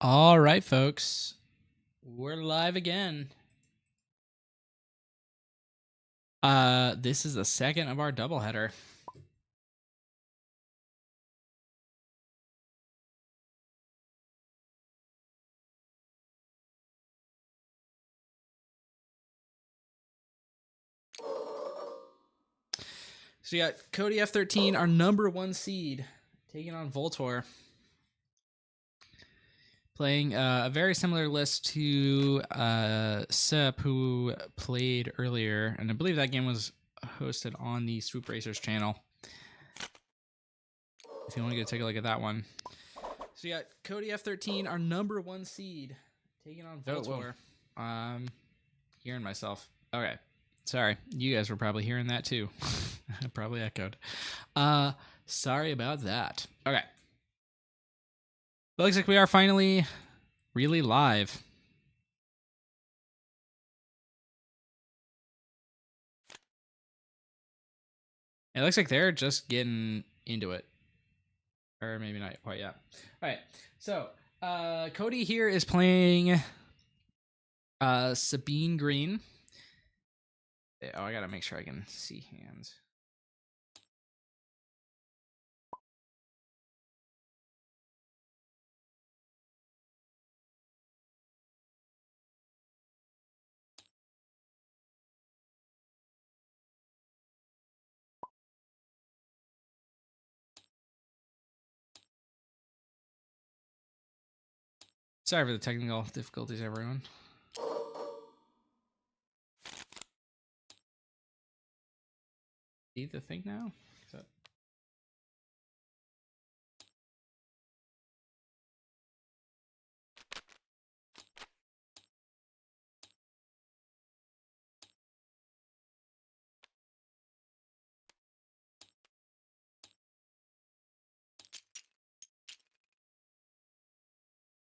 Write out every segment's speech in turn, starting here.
All right, folks, we're live again. This is the second of our doubleheader. So you got Codyf13, our #1 seed, taking on Voltoir. Playing a very similar list to Sep, who played earlier, and I believe that game was hosted on the Swoop Racers channel. If you want to go take a look at that one. So you got Codyf13, our #1 seed, taking on Voltoir. Hearing myself. Okay. Sorry. You guys were probably hearing that too. Probably echoed. Sorry about that. Okay. But looks like we are finally really live. It looks like they're just getting into it. Or maybe not quite yet. All right. So, Cody here is playing Sabine green. Oh, I got to make sure I can see hands. Sorry for the technical difficulties, everyone. See the thing now?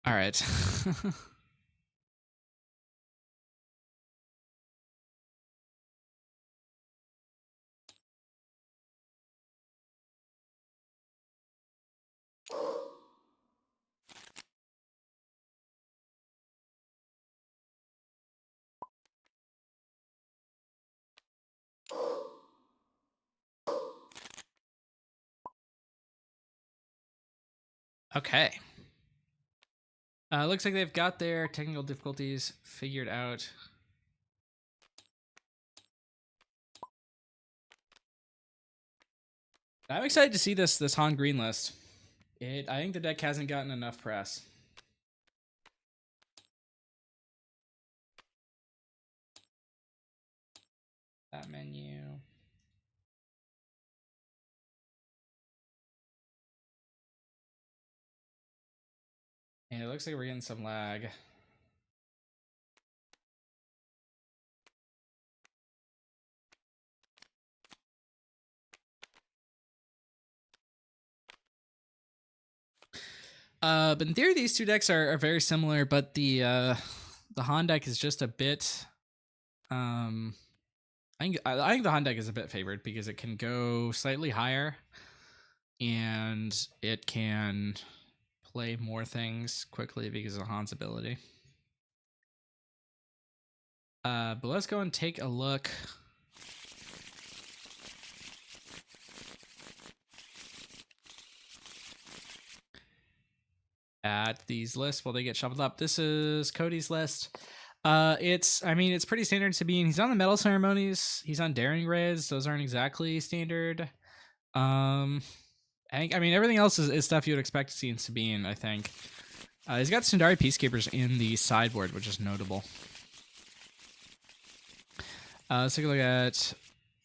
All right. Okay. Looks like they've got their technical difficulties figured out. I'm excited to see this Han green list. I think the deck hasn't gotten enough press. That menu. And it looks like we're getting some lag. But in theory, these two decks are very similar, but the Han deck is just a bit. I think the Han deck is a bit favored because it can go slightly higher, and it can play more things quickly because of Han's ability. But let's go and take a look. At these lists while they get shuffled up. This is Cody's list. It's pretty standard Sabine. He's on the Metal Ceremonies. He's on Daring Raids. Those aren't exactly standard. Everything else is stuff you would expect to see in Sabine, I think. He's got Sundari Peacekeepers in the sideboard, which is notable. Let's take a look at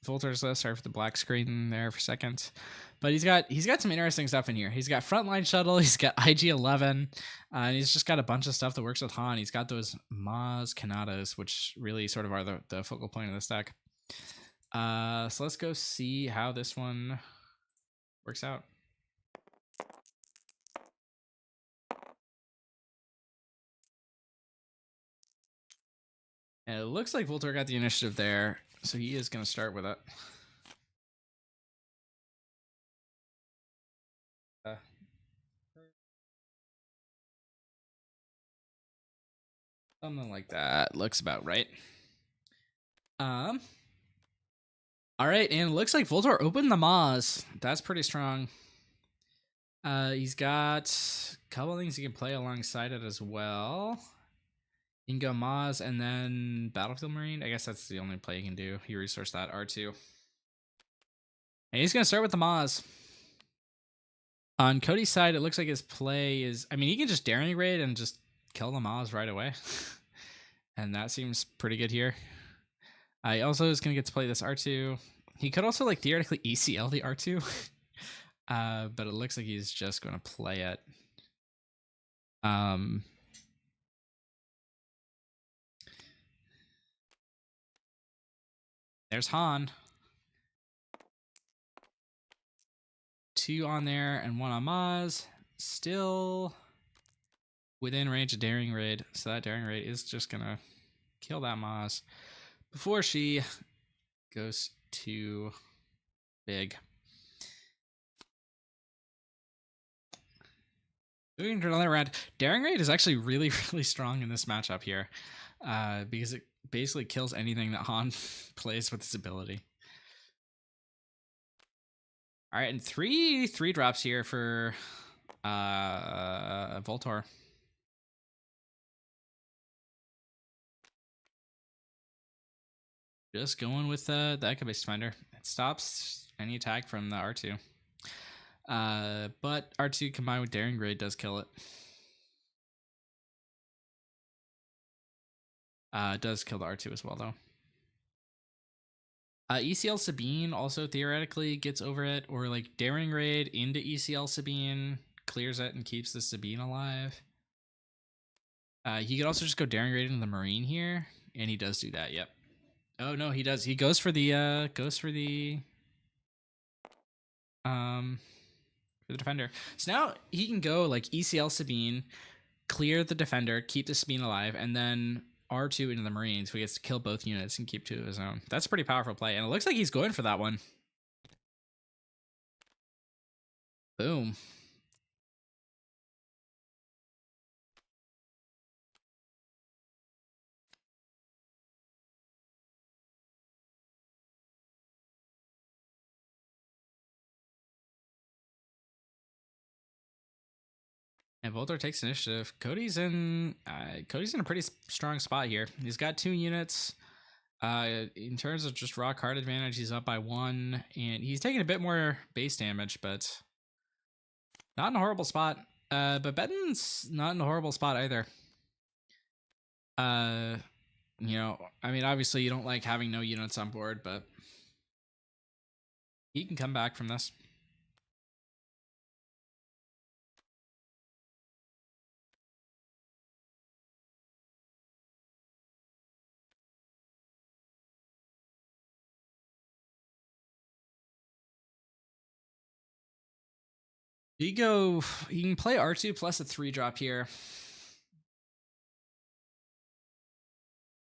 Voltoir's list. Sorry for the black screen there for a second. But he's got some interesting stuff in here. He's got Frontline Shuttle. He's got IG-11. And he's just got a bunch of stuff that works with Han. He's got those Maz Kanadas, which really sort of are the focal point of this deck. So let's go see how this one works out. And it looks like Voltoir got the initiative there, so he is going to start with it. Something like that. Looks about right. All right, and it looks like Voltoir opened the Maws. That's pretty strong. He's got a couple things he can play alongside it as well. You can go Maws and then Battlefield Marine. I guess that's the only play you can do. He resourced that R2. And he's going to start with the Maws. On Cody's side, it looks like his play is... I mean, he can just Daring Raid and just kill the Maws right away. And that seems pretty good here. He also is going to get to play this R2. He could also, like, theoretically ECL the R2. But it looks like he's just going to play it. There's Han. 2 on there and 1 on Maz. Still within range of Daring Raid. So that Daring Raid is just going to kill that Maz before she goes too big. Moving to another round. Daring Raid is actually really, really strong in this matchup here. Because it basically kills anything that Han plays with his ability. All right, and 3 drops here for Voltoir. Just going with the Echo-based Defender. It stops any attack from the R2. But R2 combined with Daring Raid does kill it. It does kill the R2 as well, though. ECL Sabine also theoretically gets over it, or like Daring Raid into ECL Sabine, clears it and keeps the Sabine alive. He could also just go Daring Raid into the Marine here, and he does do that, yep. Oh no, he does. He goes for the Defender. So now he can go like ECL Sabine, clear the Defender, keep the Sabine alive, and then R2 into the Marines, so he gets to kill both units and keep 2 of his own. That's a pretty powerful play, and it looks like he's going for that one. Boom. And Voltoir takes initiative. Cody's in a pretty strong spot here. He's got 2 units. In terms of just raw card advantage, he's up by 1, and he's taking a bit more base damage, but not in a horrible spot. But Betten's not in a horrible spot either. You know, I mean, obviously you don't like having no units on board, but he can come back from this. You can play R2 plus a 3 drop here.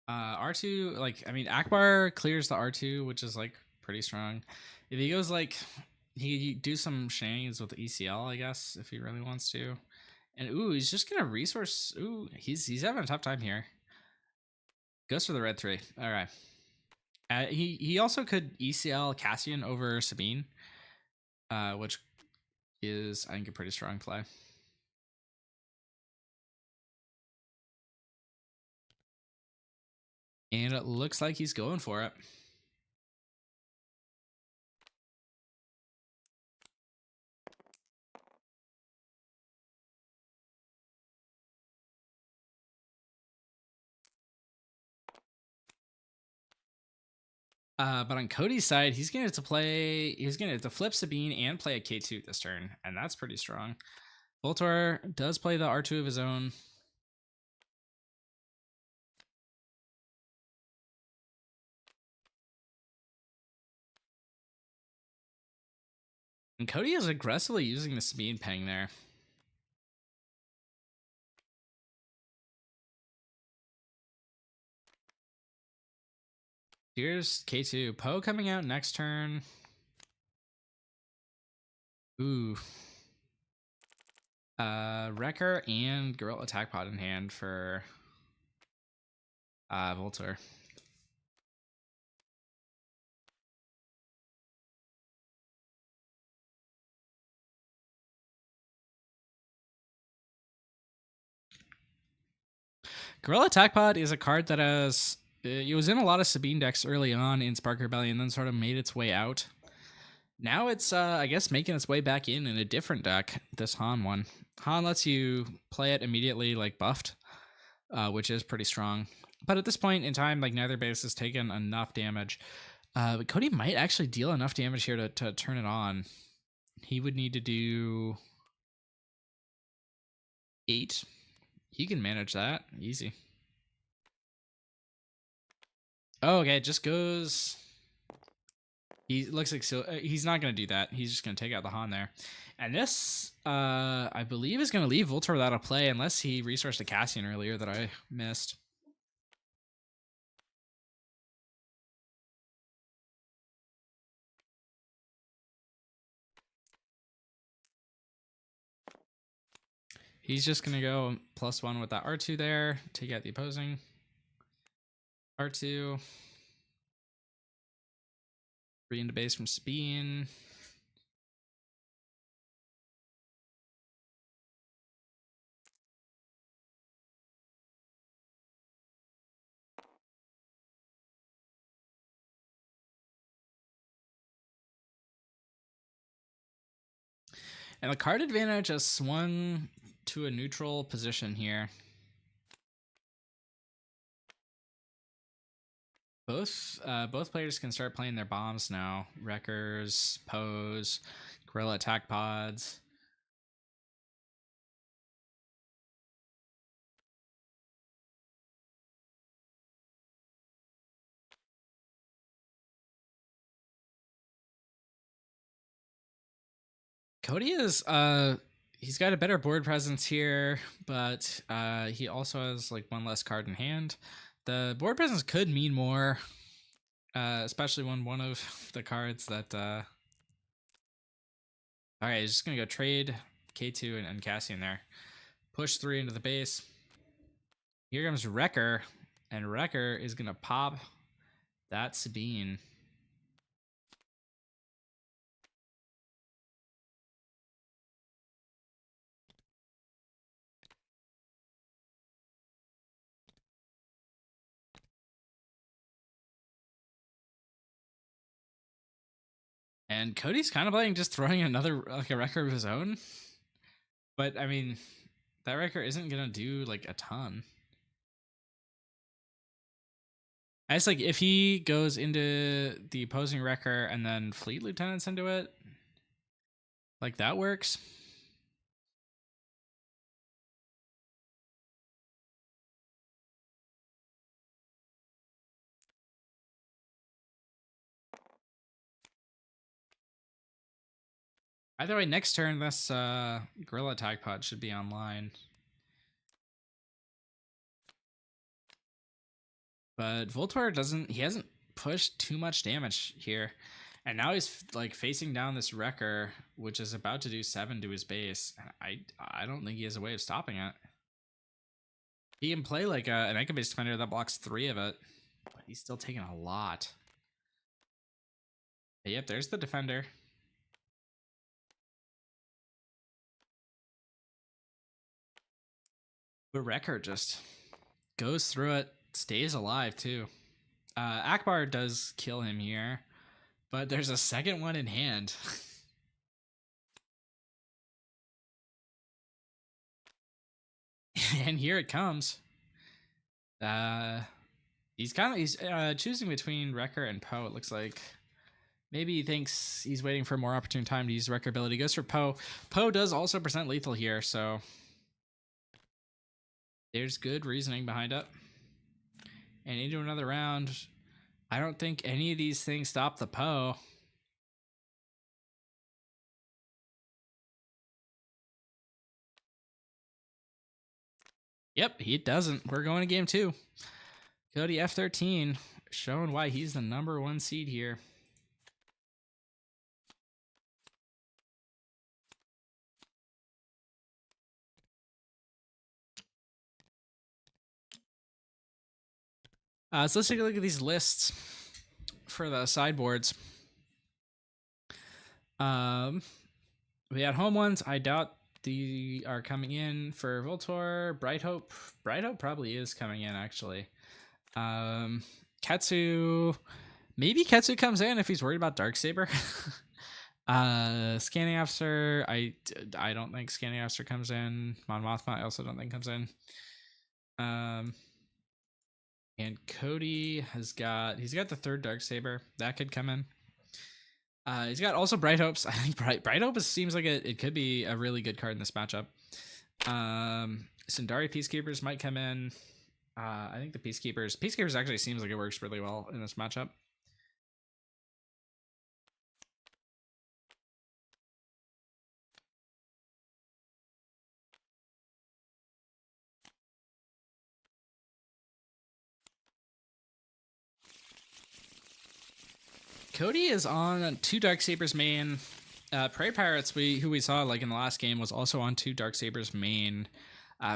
R2, like, I mean, Akbar clears the R2, which is like pretty strong. If he goes like, he do some shenanigans with the ECL, I guess, if he really wants to. And ooh, he's just gonna resource. Ooh, he's having a tough time here. Goes for the red 3. All right. He also could ECL Cassian over Sabine, which is, I think, a pretty strong play. And it looks like he's going for it. But on Cody's side, he's gonna have to flip Sabine and play a K2 this turn, and that's pretty strong. Voltoir does play the R2 of his own. And Cody is aggressively using the Sabine ping there. Here's K2. Poe coming out next turn. Ooh. Wrecker and Gorilla Attack Pod in hand for Voltoir. Gorilla Attack Pod is a card that has it was in a lot of Sabine decks early on in Spark Rebellion, then sort of made its way out. Now it's I guess making its way back in a different deck. This Han one. Han lets you play it immediately, like buffed, which is pretty strong. But at this point in time, like neither base has taken enough damage. But Cody might actually deal enough damage here to turn it on. He would need to do 8. He can manage that easy. Oh, okay, it just goes. He looks like he's not going to do that. He's just going to take out the Han there. And this, I believe, is going to leave Voltoir without a play unless he resourced a Cassian earlier that I missed. He's just going to go +1 with that R2 there, take out the opposing R2. 3 into base from Sabine. And the card advantage has swung to a neutral position here. Both players can start playing their bombs now. Wreckers, Pose, Gorilla Attack Pods. Cody is he's got a better board presence here, but he also has like one less card in hand. The board presence could mean more, especially when one of the cards that all right, he's just gonna go trade K2 and Cassian there. Push 3 into the base. Here comes Wrecker, and Wrecker is gonna pop that Sabine. And Cody's kind of playing just throwing another like a Wrecker of his own. But I mean, that Wrecker isn't gonna do like a ton. I guess like if he goes into the opposing Wrecker and then Fleet Lieutenants into it, like that works. Either way, next turn this Gorilla Attack Pod should be online. But Voltoir he hasn't pushed too much damage here. And now he's like facing down this Wrecker, which is about to do 7 to his base. I don't think he has a way of stopping it. He can play like an Echo Base Defender that blocks 3 of it, but he's still taking a lot. But yep, there's the Defender. But Wrecker just goes through it, stays alive too. Akbar does kill him here, but there's a second one in hand. And here it comes. He's choosing between Wrecker and Poe. It looks like maybe he thinks he's waiting for a more opportune time to use Wrecker ability. Goes for Poe. Poe does also percent lethal here, so there's good reasoning behind it. And into another round. I don't think any of these things stop the Poe. Yep, he doesn't. We're going to game 2. Codyf13 showing why he's the #1 seed here. So let's take a look at these lists for the sideboards. We had home ones. I doubt they are coming in for Voltoir. Bright Hope probably is coming in, actually. Ketsu. Maybe Ketsu comes in if he's worried about Darksaber. Scanning Officer. I don't think Scanning Officer comes in. Mon Mothma I also don't think comes in. And Cody he's got the third Darksaber. That could come in. He's got also Bright Hopes. I think Bright Hope seems like it could be a really good card in this matchup. Sundari Peacekeepers might come in. I think the Peacekeepers actually seems like it works really well in this matchup. Cody is on 2 Darksabers main. Prairie Pirates, who we saw like in the last game, was also on 2 Darksabers main.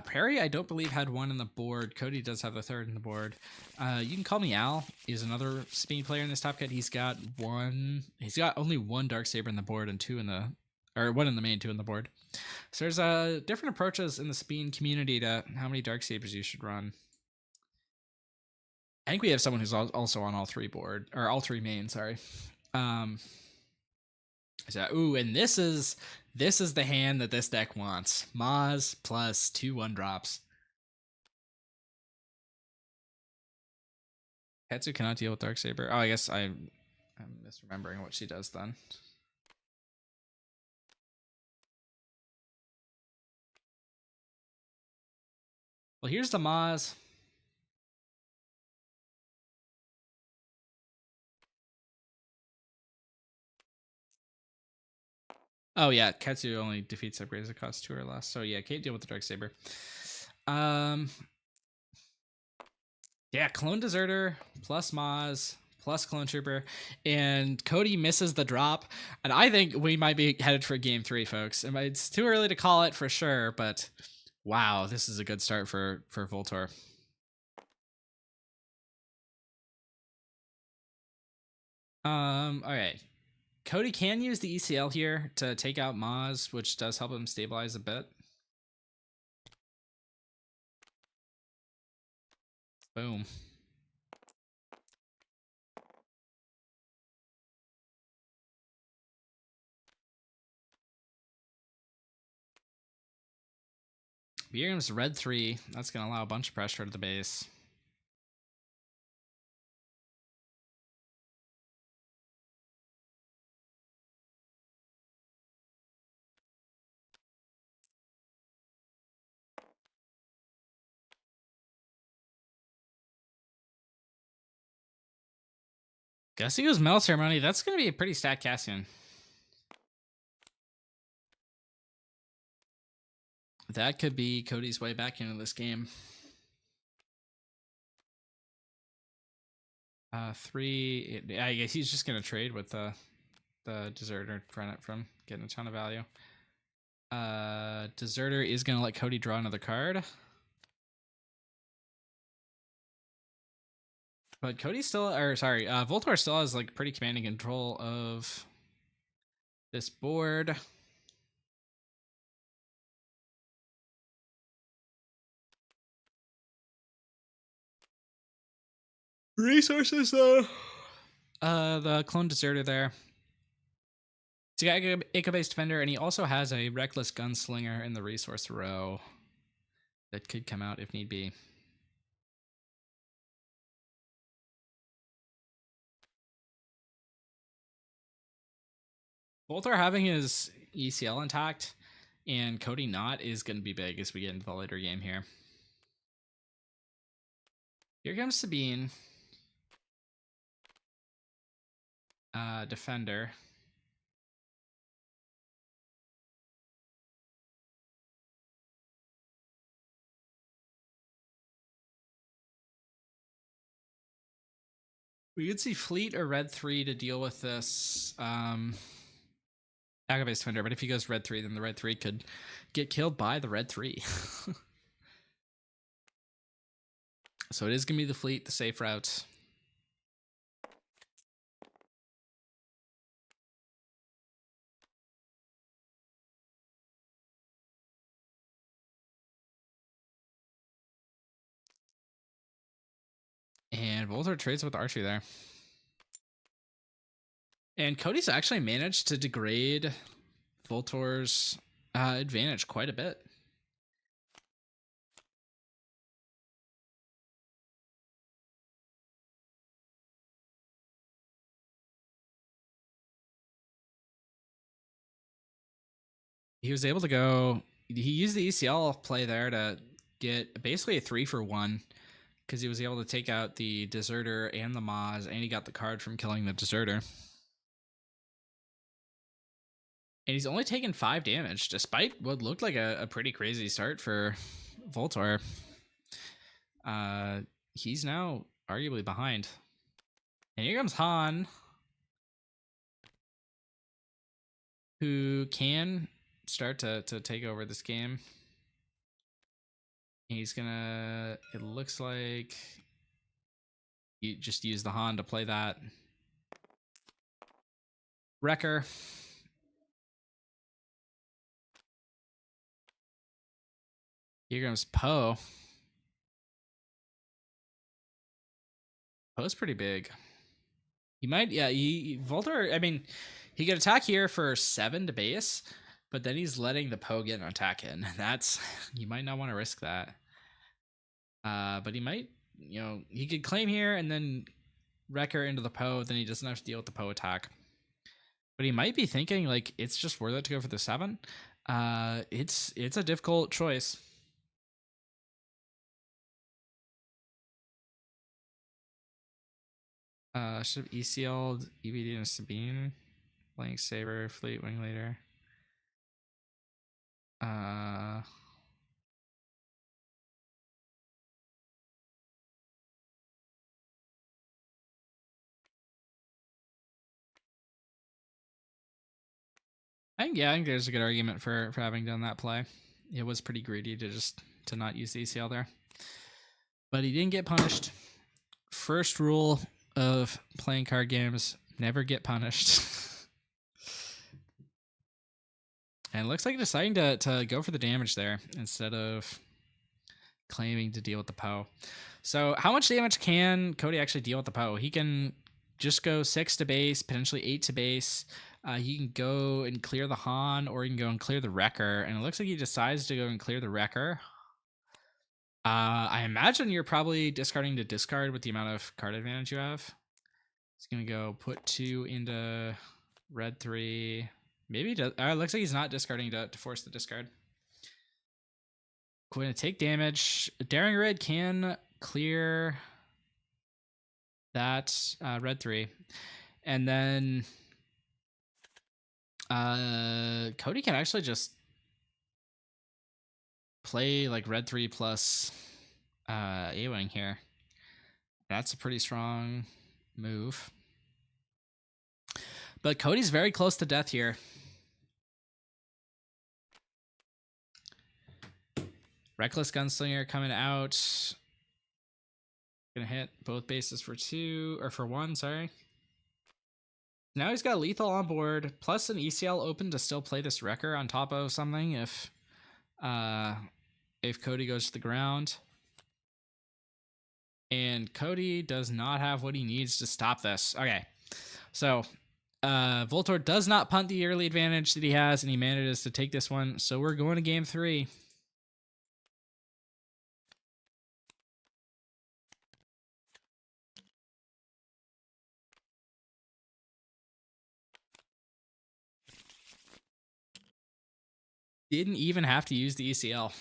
Prairie, I don't believe, had 1 in the board. Cody does have the 3rd in the board. You can call me Al. He's another Sabine player in this top cut. He's got only 1 Darksaber in the board and 2 in the, or 1 in the main, 2 in the board. So there's different approaches in the Sabine community to how many Darksabers you should run. I think we have someone who's also on all 3 board, or all 3 main, sorry. So, and this is the hand that this deck wants. Maz plus 2 1-drops. Hetsu cannot deal with Darksaber. Oh, I guess I'm misremembering what she does then. Well, here's the Maz. Oh yeah, Ketsu only defeats upgrades that cost 2 or less. So yeah, can't deal with the Darksaber. Yeah, Clone Deserter plus Maz plus Clone Trooper, and Cody misses the drop, and I think we might be headed for game 3, folks. It's too early to call it for sure, but wow, this is a good start for Voltoir. Okay. Cody can use the ECL here to take out Maz, which does help him stabilize a bit. Boom. Beerham's red 3. That's going to allow a bunch of pressure to the base. Guess he goes Metal Ceremony. That's going to be a pretty stacked Cassian. That could be Cody's way back into this game. 3. I guess he's just going to trade with the Deserter, prevent it from getting a ton of value. Deserter is going to let Cody draw another card. But Cody still, or sorry, Voltoir still has like pretty commanding control of this board. Resources though. The Clone Deserter there. He's got Echo-based Defender, and he also has a Reckless Gunslinger in the resource row that could come out if need be. Voltoir having his ECL intact and Cody not is going to be big as we get into the later game here. Here comes Sabine. Defender. We could see Fleet or Red 3 to deal with this Echo-based Defender, but if he goes Red 3, then the Red 3 could get killed by the Red 3. So it is going to be the fleet, the safe route. And Voltoir trades with Archie there. And Cody's actually managed to degrade Voltoir's advantage quite a bit. He was able to go. He used the ECL play there to get basically a 3-for-1 because he was able to take out the Deserter and the Maz, and he got the card from killing the Deserter. And he's only taken 5 damage, despite what looked like a pretty crazy start for Voltoir. He's now arguably behind. And here comes Han, who can start to take over this game. He's gonna, it looks like you just use the Han to play that Wrecker. Here comes Poe. Poe's pretty big. He might, yeah, Voltoir, I mean, he could attack here for 7 to base, but then he's letting the Poe get an attack in. That's, you might not want to risk that. But he might, you know, he could claim here and then Wrecker into the Poe, then he doesn't have to deal with the Poe attack. But he might be thinking, like, it's just worth it to go for the 7. It's a difficult choice. Should have ECL'd EBD and Sabine. Playing Saber, Fleet Wing later. I think there's a good argument for having done that play. It was pretty greedy to not use the ECL there. But he didn't get punished. First rule of playing card games, never get punished. And it looks like deciding to go for the damage there instead of claiming to deal with the Poe. So how much damage can Cody actually deal with the Poe? He can just go 6 to base, potentially 8 to base. He can go and clear the Han, or he can go and clear the Wrecker. And it looks like he decides to go and clear the Wrecker. I imagine you're probably discarding to discard with the amount of card advantage you have. He's going to go put 2 into red 3. Maybe he does. It looks like he's not discarding to force the discard. Going to take damage. Daring Red can clear that red 3. And then Cody can actually just play like red 3 plus A-Wing here. That's a pretty strong move. But Cody's very close to death here. Reckless Gunslinger coming out. Gonna hit both bases for 2, or for 1, sorry. Now he's got lethal on board, plus an ECL open to still play this Wrecker on top of something if Cody goes to the ground. And Cody does not have what he needs to stop this. Okay, so Voltoir does not punt the early advantage that he has, and he manages to take this one. So we're going to game 3. Didn't even have to use the ECL.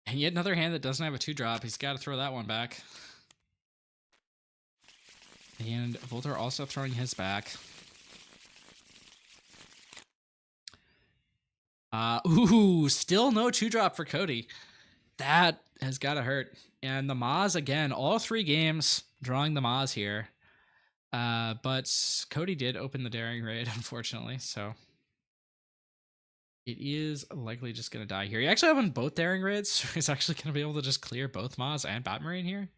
And yet another hand that doesn't have a 2-drop. He's got to throw that one back. And Voltoir also throwing his back. Ooh, still no 2-drop for Cody. That has got to hurt. And the Maz again, all 3 games drawing the Maz here. But Cody did open the Daring Raid, unfortunately, so it is likely just going to die here. He actually opened both Daring Raids, so he's actually going to be able to just clear both Maz and Batmarine here.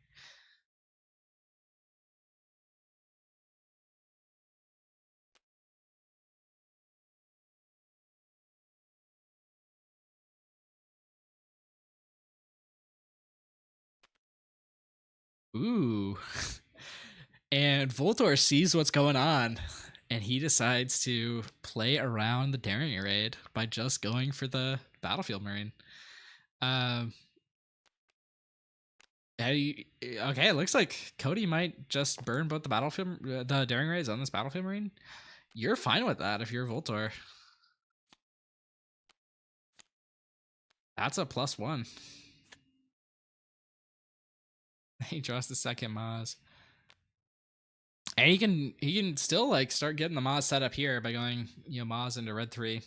Ooh. And Voltoir sees what's going on, and he decides to play around the Daring Raid by just going for the Battlefield Marine. Okay, it looks like Cody might just burn both the Daring Raids on this Battlefield Marine. You're fine with that if you're Voltoir. That's a +1. He draws the second Maz. And he can still like start getting the Maz set up here by going, Maz into red 3.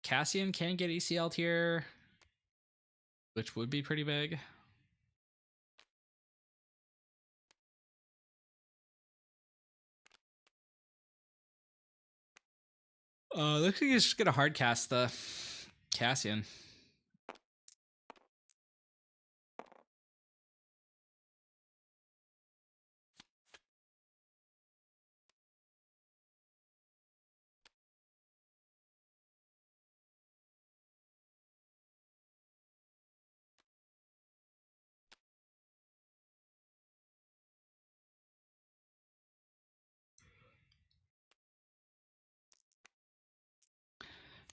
Cassian can get ECL'd here, which would be pretty big. Looks like he's just gonna hard cast the Cassian.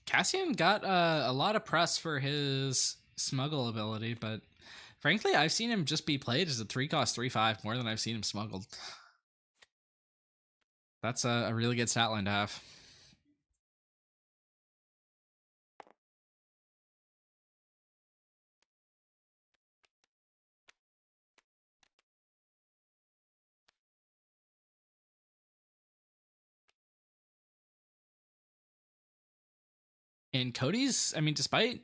Cassian got a lot of press for his smuggle ability, but frankly, I've seen him just be played as a 3-cost 3/5 more than I've seen him smuggled. That's a really good stat line to have. And Cody's, despite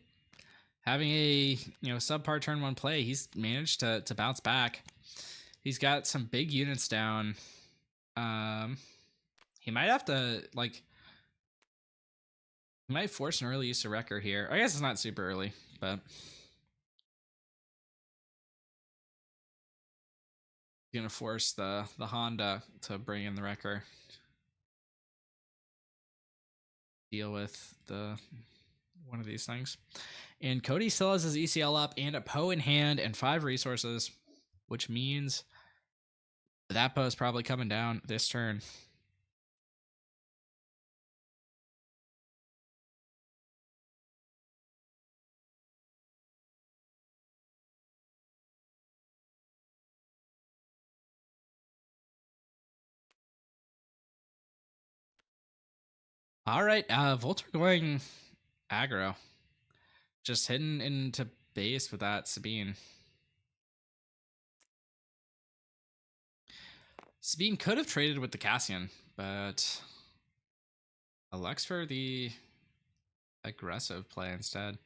having a subpar turn 1 play, he's managed to bounce back. He's got some big units down. He might have to he might force an early use of Wrecker here. I guess it's not super early, but he's gonna force the Honda to bring in the Wrecker. Deal with one of these things. And Cody still has his ECL up and a Poe in hand and 5 resources, which means that Poe is probably coming down this turn. All right, Voltoir going aggro. Just hidden into base with that Sabine. Sabine could have traded with the Cassian, but elects for the aggressive play instead.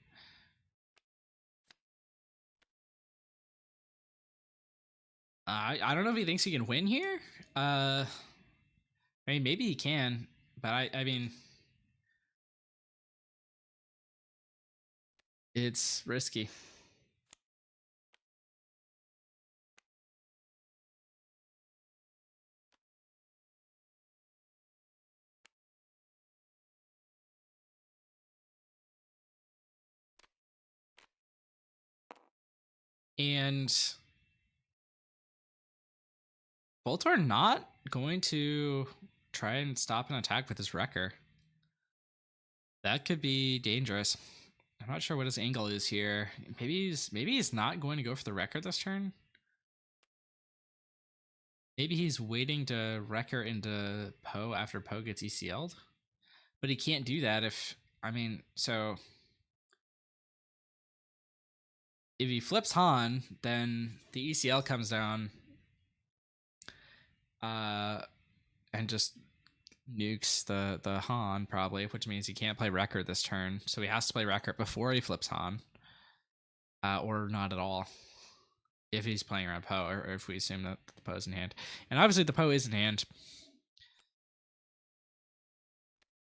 I don't know if he thinks he can win here. Maybe he can, but I mean, it's risky. And Voltoir not going to try and stop an attack with his Wrecker. That could be dangerous. I'm not sure what his angle is here. Maybe he's not going to go for the Wrecker this turn. Maybe he's waiting to Wrecker into Poe after Poe gets ECL'd. But he can't do that if if he flips Han, then the ECL comes down and just nukes the Han probably, which means he can't play Wrecker this turn. So he has to play Wrecker before he flips Han, or not at all. If he's playing around Poe, or if we assume that the Poe's in hand, and obviously the Poe is in hand.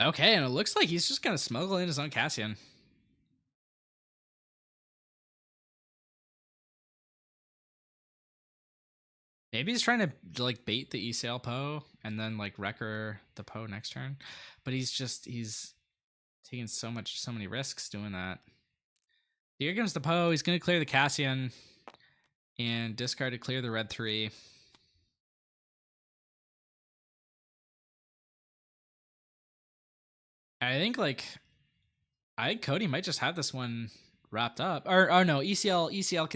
Okay, and it looks like he's just gonna smuggle in his own Cassian. Maybe he's trying to like bait the ECL Poe and then like Wrecker the Poe next turn, but he's taking so many risks doing that. Here comes the Poe. He's gonna clear the Cassian and discard to clear the red 3. I think Cody might just have this one wrapped up. Or no, ECL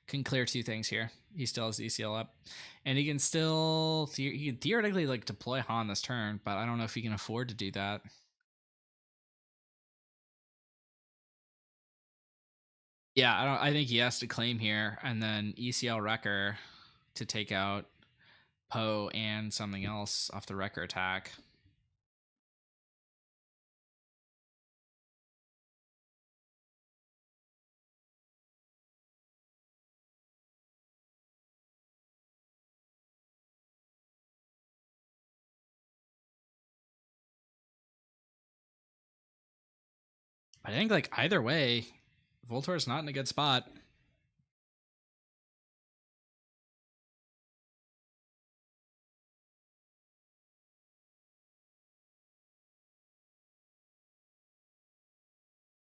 can clear 2 things here. He still has the ECL up, and he can theoretically like deploy Han this turn, but I don't know if he can afford to do that. Yeah, I think he has to claim here, and then ECL Wrecker to take out Poe and something else off the Wrecker attack. I think like either way, Voltoir's not in a good spot.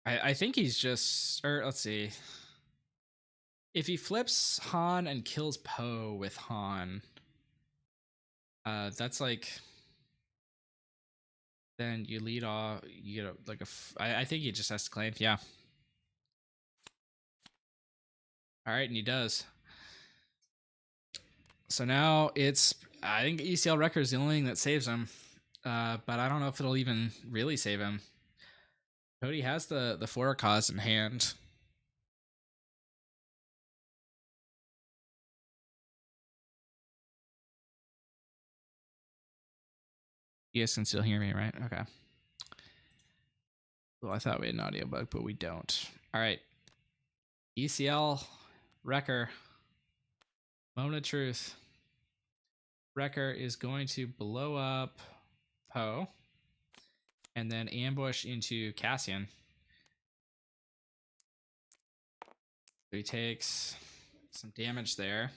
I think he's just, or let's see. If he flips Han and kills Poe with Han, that's like, then you lead off, you get like I think he just has to claim, yeah. All right, and he does. So now I think ECL Wrecker is the only thing that saves him, but I don't know if it'll even really save him. Cody has the Forecause in hand. You guys can still hear me, right? Okay. Well, I thought we had an audio bug, but we don't. All right. ECL Wrecker. Moment of truth. Wrecker is going to blow up Poe and then ambush into Cassian. So he takes some damage there.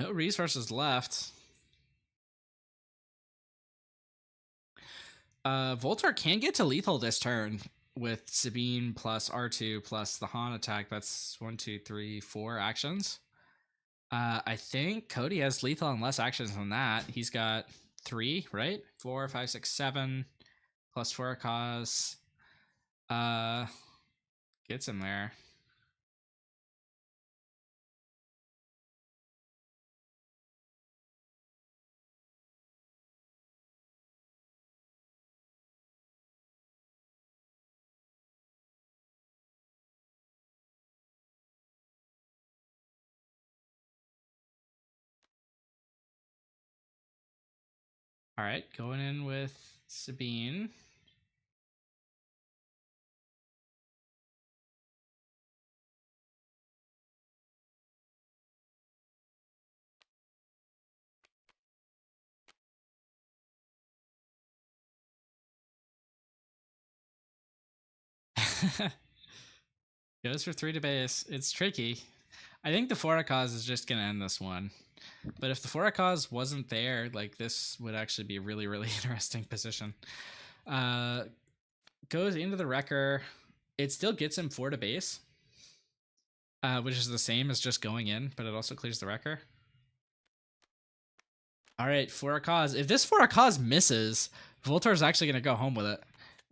No resources left. Voltoir can get to lethal this turn with Sabine plus R2 plus the Han attack. That's 1, 2, 3, 4 actions. I think Cody has lethal and less actions than that. He's got 3, right? 4, 5, 6, 7 plus Forecause. Gets him there. All right, going in with Sabine. Goes for 3 to base. It's tricky. I think the Forecause is just going to end this one. But if the Forecause wasn't there, like this would actually be a really, really interesting position. Goes into the Wrecker. It still gets him 4 to base, which is the same as just going in, but it also clears the Wrecker. All right, Forecause. If this Forecause misses, Voltoir's actually going to go home with it.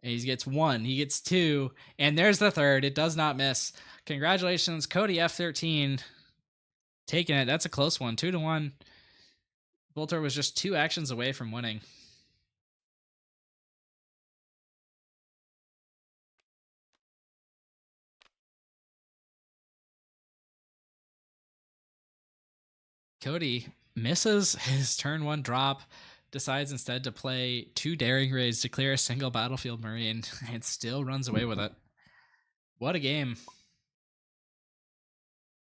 And he gets 1, he gets 2, and there's the 3rd. It does not miss. Congratulations, Codyf13. Taking it. That's a close one. 2-1. Voltoir was just 2 actions away from winning. Cody misses his turn 1 drop, decides instead to play 2 Daring Raids, declare a single Battlefield Marine, and still runs away with it. What a game.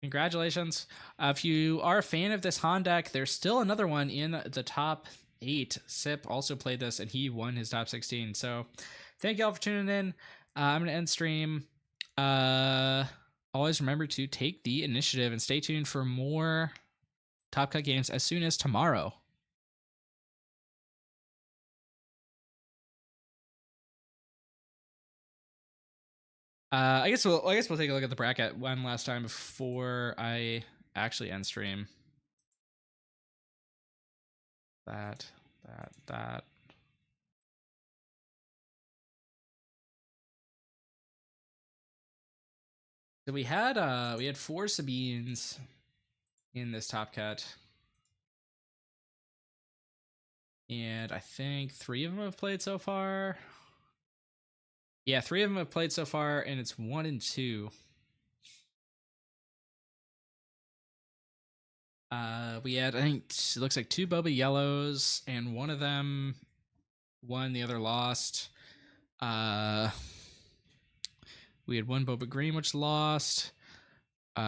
Congratulations. If you are a fan of this Han deck, there's still another one in the top 8. Sip also played this, and he won his top 16. So thank you all for tuning in. I'm going to end stream. Always remember to take the initiative and stay tuned for more Top Cut games as soon as tomorrow. I guess we'll take a look at the bracket one last time before I actually end stream. That. So we had 4 Sabines in this top cut, and I think 3 of them have played so far. Yeah, 3 of them have played so far, and it's 1 and 2. We had, I think, it looks like 2 Boba Yellows, and one of them won, the other lost. We had 1 Boba Green, which lost. 2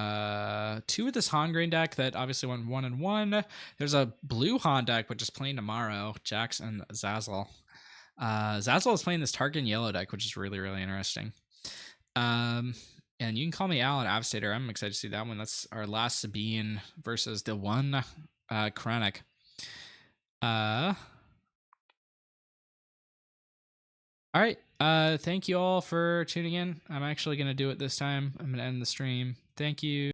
with this Han Green deck that obviously went 1 and 1. There's a blue Han deck, which is playing tomorrow. Jax and Zazzle. Zazzle is playing this Tarkin yellow deck, which is really, really interesting. And you can call me Alan Avstater. I'm excited to see that one. That's our last Sabine versus the one Krennic. All right. Thank you all for tuning in. I'm actually going to do it this time. I'm going to end the stream. Thank you.